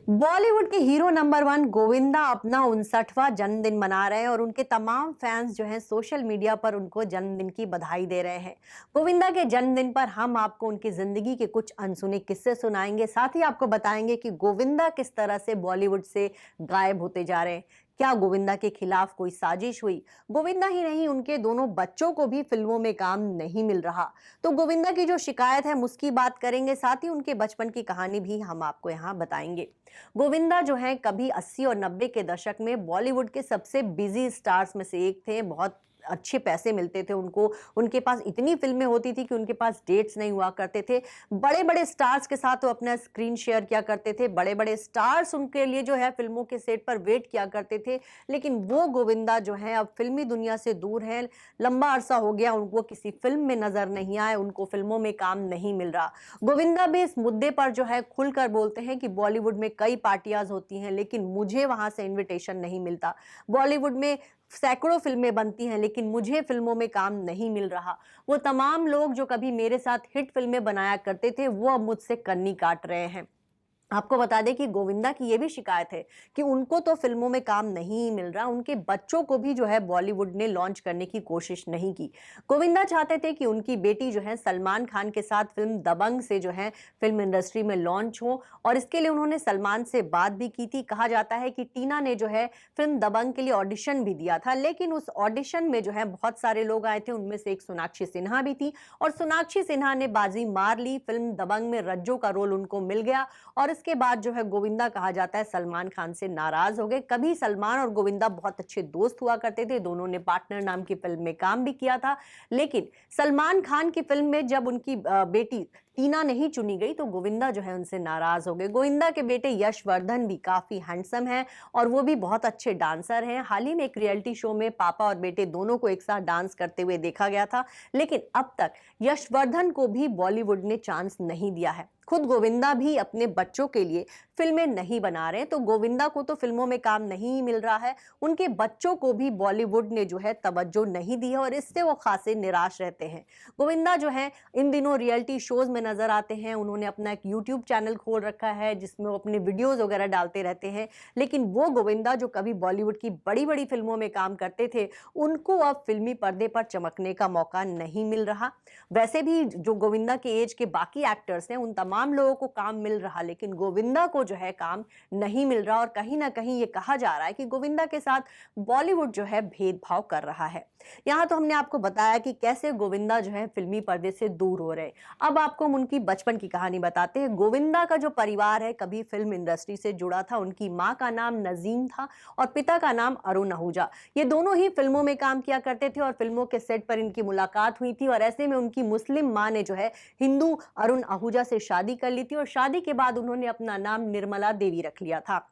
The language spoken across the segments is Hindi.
बॉलीवुड के हीरो नंबर वन गोविंदा अपना 59वां जन्मदिन मना रहे हैं और उनके तमाम फैंस जो हैं सोशल मीडिया पर उनको जन्मदिन की बधाई दे रहे हैं। गोविंदा के जन्मदिन पर हम आपको उनकी जिंदगी के कुछ अनसुने किस्से सुनाएंगे, साथ ही आपको बताएंगे कि गोविंदा किस तरह से बॉलीवुड से गायब होते जा रहे हैं। क्या गोविंदा के खिलाफ कोई साजिश हुई? गोविंदा ही नहीं, उनके दोनों बच्चों को भी फिल्मों में काम नहीं मिल रहा। तो गोविंदा की जो शिकायत है उसकी बात करेंगे, साथ ही उनके बचपन की कहानी भी हम आपको यहाँ बताएंगे। गोविंदा जो है कभी 80 और 90 के दशक में बॉलीवुड के सबसे बिजी स्टार्स में से एक थे। बहुत अच्छे पैसे मिलते थे उनको, उनके पास इतनी फिल्में होती थी कि उनके पास डेट्स नहीं हुआ करते थे। बड़े बड़े स्टार्स के साथ वो अपना स्क्रीन शेयर किया करते थे, बड़े बड़े स्टार्स उनके लिए जो है फिल्मों के सेट पर वेट किया करते थे। लेकिन वो गोविंदा जो है अब फिल्मी दुनिया से दूर है। लंबा अरसा हो गया उनको किसी फिल्म में नजर नहीं आए, उनको फिल्मों में काम नहीं मिल रहा। गोविंदा भी इस मुद्दे पर जो है खुलकर बोलते हैं कि बॉलीवुड में कई पार्टियां होती हैं लेकिन मुझे वहां से इनविटेशन नहीं मिलता। बॉलीवुड में सैकड़ों फिल्में बनती हैं लेकिन मुझे फिल्मों में काम नहीं मिल रहा। वो तमाम लोग जो कभी मेरे साथ हिट फिल्में बनाया करते थे वो अब मुझसे कन्नी काट रहे हैं। आपको बता दें कि गोविंदा की ये भी शिकायत है कि उनको तो फिल्मों में काम नहीं मिल रहा, उनके बच्चों को भी जो है बॉलीवुड ने लॉन्च करने की कोशिश नहीं की। गोविंदा चाहते थे कि उनकी बेटी जो है सलमान खान के साथ फिल्म दबंग से जो है फिल्म इंडस्ट्री में लॉन्च हो, और इसके लिए उन्होंने सलमान से बात भी की थी। कहा जाता है कि टीना ने जो है फिल्म दबंग के लिए ऑडिशन भी दिया था, लेकिन उस ऑडिशन में जो है बहुत सारे लोग आए थे, उनमें से एक सोनाक्षी सिन्हा भी थी, और सोनाक्षी सिन्हा ने बाजी मार ली। फिल्म दबंग में रज्जो का रोल उनको मिल गया और इसके बाद जो है गोविंदा कहा जाता है सलमान खान से नाराज हो गए। कभी सलमान और गोविंदा बहुत अच्छे दोस्त हुआ करते थे, दोनों ने पार्टनर नाम की फिल्म में काम भी किया था। लेकिन सलमान खान की फिल्म में जब उनकी बेटी टीना नहीं चुनी गई तो गोविंदा जो है उनसे नाराज हो गए। गोविंदा के बेटे यशवर्धन भी काफी हैंडसम हैं और वो भी बहुत अच्छे डांसर हैं। हाल ही में एक रियलिटी शो में पापा और बेटे दोनों को एक साथ डांस करते हुए देखा गया था, लेकिन अब तक यशवर्धन को भी बॉलीवुड ने चांस नहीं दिया है। खुद गोविंदा भी अपने बच्चों के लिए फिल्में नहीं बना रहे, तो गोविंदा को तो फिल्मों में काम नहीं मिल रहा है, उनके बच्चों को भी बॉलीवुड ने जो है तवज्जो नहीं दी है और इससे वो खासे निराश रहते हैं। गोविंदा जो है इन दिनों रियलिटी शोज में नजर आते हैं। उन्होंने अपना एक यूट्यूब चैनल खोल रखा है जिसमें वो अपने वीडियोज वगैरह डालते रहते हैं, लेकिन वो गोविंदा जो कभी बॉलीवुड की बड़ी बड़ी फिल्मों में काम करते थे उनको अब फिल्मी पर्दे पर चमकने का मौका नहीं मिल रहा। वैसे भी जो गोविंदा के एज के बाकी एक्टर्स हैं उन तमाम लोगों को काम मिल रहा, लेकिन गोविंदा को जो है काम नहीं मिल रहा और कहीं ना कहीं ये कहा जा रहा है कि गोविंदा के साथ बॉलीवुड जो है भेदभाव कर रहा है। यहाँ तो हमने आपको बताया कि कैसे गोविंदा जो है फिल्मी पर्दे से दूर हो रहे हैं। अब आपको हम उनकी बचपन की कहानी बताते हैं। गोविंदा का जो परिवार है कभी फिल्म इंडस्ट्री से जुड़ा था। उनकी माँ का नाम नजीम था और पिता का नाम अरुण आहूजा। ये दोनों ही फिल्मों में काम किया करते थे और फिल्मों के सेट पर इनकी मुलाकात हुई थी, और ऐसे में उनकी मुस्लिम माँ ने जो है हिंदू अरुण आहूजा से शादी कर ली थी और शादी के बाद उन्होंने अपना नाम निर्मला देवी रख लिया था।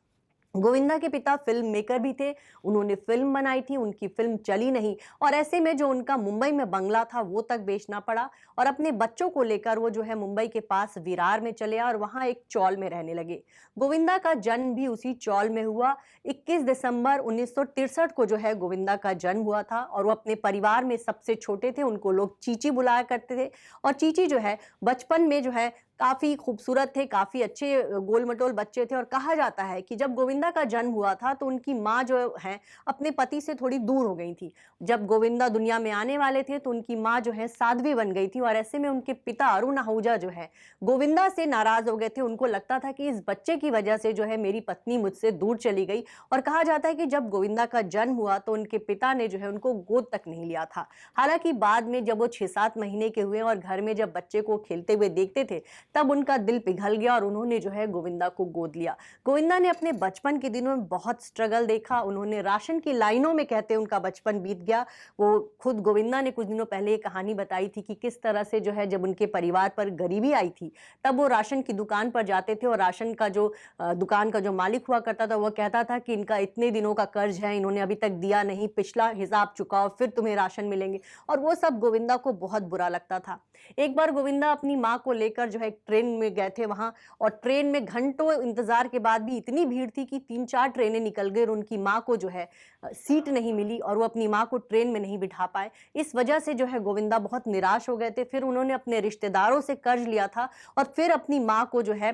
गोविंदा के पिता फिल्म मेकर भी थे, उन्होंने फिल्म बनाई थी, उनकी फिल्म चली नहीं और ऐसे में जो उनका मुंबई में बंगला था वो तक बेचना पड़ा और अपने बच्चों को लेकर वो जो है मुंबई के पास विरार में चले और वहां एक चौल में रहने लगे। गोविंदा का जन्म भी उसी चौल में हुआ। 21 दिसंबर 1963 को जो है गोविंदा का जन्म हुआ था और वो अपने परिवार में सबसे छोटे थे। उनको लोग चीची बुलाया करते थे और चीची जो है बचपन में जो है काफी खूबसूरत थे, काफी अच्छे गोल मटोल बच्चे थे और कहा जाता है कि जब गोविंदा का जन्म हुआ था तो उनकी माँ जो है अपने पति से थोड़ी दूर हो गई थी। जब गोविंदा दुनिया में आने वाले थे तो उनकी माँ जो है साध्वी बन गई थी और ऐसे में उनके पिता अरुण आहूजा जो है गोविंदा से नाराज हो गए थे। उनको लगता था कि इस बच्चे की वजह से जो है मेरी पत्नी मुझसे दूर चली गई, और कहा जाता है कि जब गोविंदा का जन्म हुआ तो उनके पिता ने जो है उनको गोद तक नहीं लिया था। हालांकि बाद में जब वो 6-7 महीने के हुए और घर में जब बच्चे को खेलते हुए देखते थे तब उनका दिल पिघल गया और उन्होंने जो है गोविंदा को गोद लिया। गोविंदा ने अपने बचपन के दिनों में बहुत स्ट्रगल देखा। उन्होंने राशन की लाइनों में कहते उनका बचपन बीत गया। वो खुद गोविंदा ने कुछ दिनों पहले एक कहानी बताई थी कि किस तरह से जो है जब उनके परिवार पर गरीबी आई थी तब वो राशन की दुकान पर जाते थे और राशन का जो दुकान का जो मालिक हुआ करता था वो कहता था कि इनका इतने दिनों का कर्ज है, इन्होंने अभी तक दिया नहीं, पिछला हिसाब चुकाओ फिर तुम्हें राशन मिलेंगे, और वो सब गोविंदा को बहुत बुरा लगता था। एक बार गोविंदा अपनी माँ को लेकर जो है ट्रेन में गए थे वहां, और ट्रेन में घंटों इंतजार के बाद भी इतनी भीड़ थी कि 3-4 ट्रेनें निकल गई और उनकी माँ को जो है सीट नहीं मिली और वो अपनी माँ को ट्रेन में नहीं बिठा पाए। इस वजह से जो है गोविंदा बहुत निराश हो गए थे। फिर उन्होंने अपने रिश्तेदारों से कर्ज लिया था और फिर अपनी माँ को जो है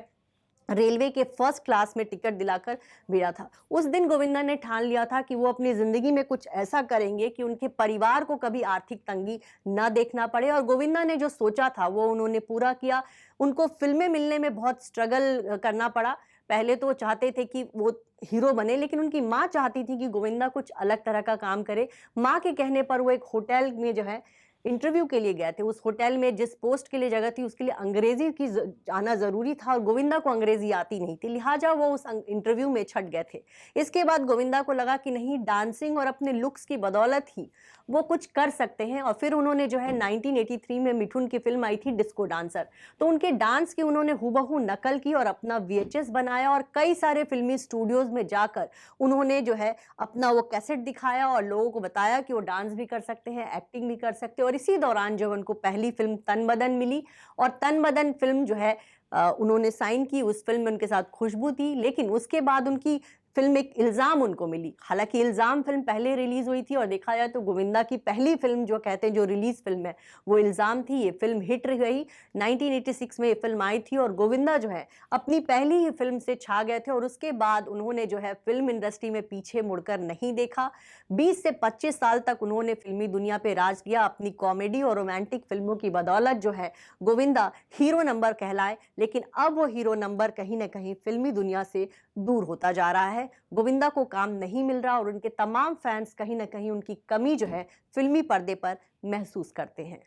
रेलवे के फर्स्ट क्लास में टिकट दिलाकर भेजा था। उस दिन गोविंदा ने ठान लिया था कि वो अपनी ज़िंदगी में कुछ ऐसा करेंगे कि उनके परिवार को कभी आर्थिक तंगी ना देखना पड़े, और गोविंदा ने जो सोचा था वो उन्होंने पूरा किया। उनको फ़िल्में मिलने में बहुत स्ट्रगल करना पड़ा। पहले तो वो चाहते थे कि वो हीरो बने, लेकिन उनकी माँ चाहती थी कि गोविंदा कुछ अलग तरह का काम करे। माँ के कहने पर वो एक होटल में जो है इंटरव्यू के लिए गए थे। उस होटल में जिस पोस्ट के लिए जगह थी उसके लिए अंग्रेज़ी की आना ज़रूरी था, और गोविंदा को अंग्रेज़ी आती नहीं थी, लिहाजा वो उस इंटरव्यू में छँट गए थे। इसके बाद गोविंदा को लगा कि नहीं, डांसिंग और अपने लुक्स की बदौलत ही वो कुछ कर सकते हैं, और फिर उन्होंने जो है 1983 में मिठुन की फ़िल्म आई थी डिस्को डांसर। तो उनके डांस की उन्होंने हूबहू नकल की और अपना वीएचएस बनाया, और कई सारे फ़िल्मी स्टूडियोज़ में जाकर उन्होंने जो है अपना वो कैसेट दिखाया और लोगों को बताया कि वो डांस भी कर सकते हैं, एक्टिंग भी कर सकते हैं। और इसी दौरान जो है उनको पहली फ़िल्म तन बदन मिली, और तन बदन फ़िल्म जो है उन्होंने साइन की। उस फ़िल्म में उनके साथ खुशबू थी, लेकिन उसके बाद उनकी फ़िल्म एक इल्ज़ाम उनको मिली। हालाँकि इल्ज़ाम फ़िल्म पहले रिलीज़ हुई थी, और देखा जाए तो गोविंदा की पहली फ़िल्म जो कहते हैं जो रिलीज़ फ़िल्म है, वो इल्ज़ाम थी। ये फ़िल्म हिट रही। 1986 में ये फ़िल्म आई थी, और गोविंदा जो है अपनी पहली ही फ़िल्म से छा गए थे, और उसके बाद उन्होंने जो है फ़िल्म इंडस्ट्री में पीछे मुड़कर नहीं देखा। 20 से 25 साल तक उन्होंने फ़िल्मी दुनिया पे राज किया। अपनी कॉमेडी और रोमांटिक फ़िल्मों की बदौलत जो है गोविंदा हीरो नंबर कहलाए, लेकिन अब वो हीरो नंबर कहीं न कहीं फ़िल्मी दुनिया से दूर होता जा रहा है। गोविंदा को काम नहीं मिल रहा, और उनके तमाम फैन्स कहीं न कहीं उनकी कमी जो है फ़िल्मी पर्दे पर महसूस करते हैं।